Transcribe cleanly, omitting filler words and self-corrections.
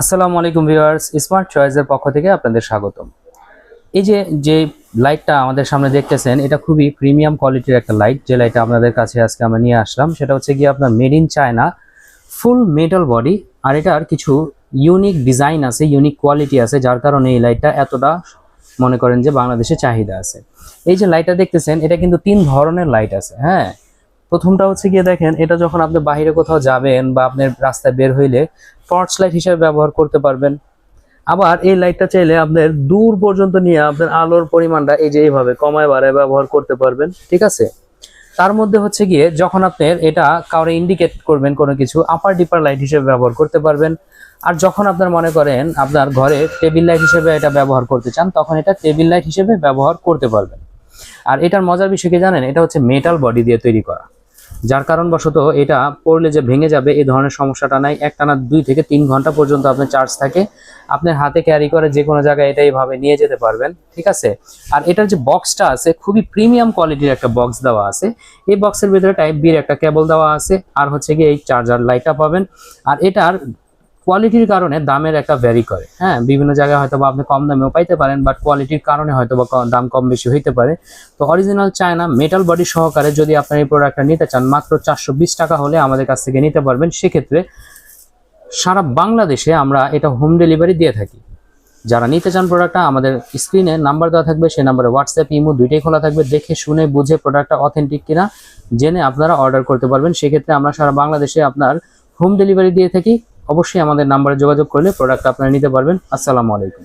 আসসালামু আলাইকুম viewers, smart চয়েসের পক্ষ থেকে আপনাদের স্বাগতম। এই যে লাইটটা আমাদের সামনে দেখতেছেন, এটা খুবই প্রিমিয়াম কোয়ালিটির একটা লাইট। যে লাইটটা আপনাদের কাছে আজকে আমরা নিয়ে আসলাম সেটা হচ্ছে গিয়ে আপনার made in China, full metal body. আর এটার কিছু ইউনিক ডিজাইন আছে, ইউনিক কোয়ালিটি আছে, যার কারণে এই লাইটটা এতটা মনে করেন যে বাংলাদেশে চাহিদা আছে। এই যে লাইটটা দেখতেছেন, এটা কিন্তু 3 ধরনের লাইট আছে। হ্যাঁ, প্রথমটা হচ্ছে গিয়ে দেখেন, এটা যখন আপনি বাইরে কোথাও যাবেন বা আপনি রাস্তায় বের হইলে টর্চ লাইট হিসেবে ব্যবহার করতে পারবেন। আবার এই লাইটটা চাইলে আপনার দূর পর্যন্ত নিয়ে আপনার আলোর পরিমাণটা এই যে এইভাবে কমায় বাড়ায় ব্যবহার করতে পারবেন। ঠিক আছে, তার মধ্যে হচ্ছে গিয়ে যখন আপনার এটা কাউরে ইন্ডিকেট করবেন কোনো কিছু, আপার ডিপার লাইট হিসেবে ব্যবহার করতে পারবেন। আর যখন আপনার মনে করেন আপনার ঘরে টেবিল লাইট হিসেবে এটা ব্যবহার করতে চান, তখন এটা টেবিল লাইট হিসেবে ব্যবহার করতে পারবেন। আর এটার মজার বিষয় কি জানেন, এটা হচ্ছে মেটাল বডি দিয়ে তৈরি করা, যার কারণবশত এটা পড়লে যে ভেঙে যাবে এই ধরনের সমস্যাটা নাই। একটানা 2 থেকে 3 ঘন্টা পর্যন্ত আপনার চার্জ থাকে, আপনার হাতে ক্যারি করে যে কোনো জায়গায় এটা এইভাবে নিয়ে যেতে পারবেন। ঠিক আছে, আর এটার যে বক্সটা আছে, খুবই প্রিমিয়াম কোয়ালিটির একটা বক্স দেওয়া আছে। এই বক্সের ভিতরে টাইপ বির একটা কেবল দেওয়া আছে, আর হচ্ছে গিয়ে এই চার্জার লাইটটা পাবেন। আর এটার কোয়ালিটির কারণে দামের একটা ভ্যারি করে। হ্যাঁ, বিভিন্ন জায়গায় হয়তো বা আপনি কম দামেও পাইতে পারেন, বাট কোয়ালিটির কারণে হয়তো বা দাম কম বেশি হইতে পারে। তো অরিজিনাল চায়না মেটাল বডি সহকারে যদি আপনার এই প্রোডাক্টটা নিতে চান, মাত্র 420 টাকা হলে আমাদের কাছ থেকে নিতে পারবেন। সেক্ষেত্রে সারা বাংলাদেশে আমরা এটা হোম ডেলিভারি দিয়ে থাকি। যারা নিতে চান প্রোডাক্টটা, আমাদের স্ক্রিনে নাম্বার দেওয়া থাকবে, সেই নাম্বারে হোয়াটসঅ্যাপ ইমো দুইটাই খোলা থাকবে। দেখে শুনে বুঝে প্রোডাক্টটা অথেন্টিক কিনা জেনে আপনারা অর্ডার করতে পারবেন। সেক্ষেত্রে আমরা সারা বাংলাদেশে আপনার হোম ডেলিভারি দিয়ে থাকি। অবশ্যই আমাদের নাম্বারে যোগাযোগ করলে প্রোডাক্ট আপনারা নিতে পারবেন। আসসালামু আলাইকুম।